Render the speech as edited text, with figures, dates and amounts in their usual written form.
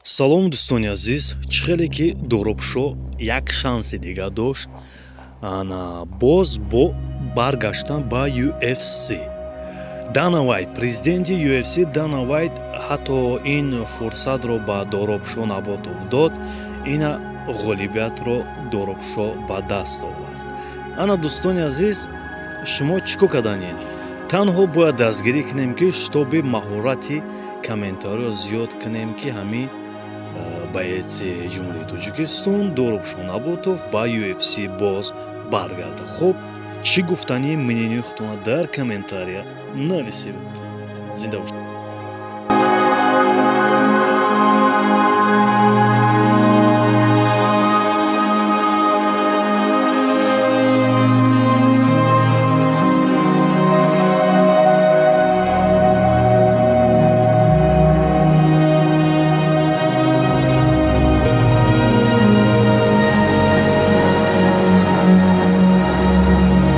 Салом дӯстони азиз, чӣ хеле ки Дӯрӯбшо як шанси дига дошт боз бо баргаштан ба UFC. Дана Вайт, президенти UFC Дана Вайт ҳатто ин фурсатро ба Дӯрӯбшо Наботов дод, ина ғолибиятро Дӯрӯбшо ба даст овард. Ана дӯстони азиз, шумо чӣ кор карданед? Танҳо бояд дастгирӣ кунем ки шитоби маҳорати комментариро зиёд кунем ки ҳамин боеци ҷумҳурии Тоҷикистон Дӯрӯбшо Наботов ба UFC боз баргардад. Хуб, чӣ гуфтани мненияи худтона дар комментария нависед. Зинда бошед.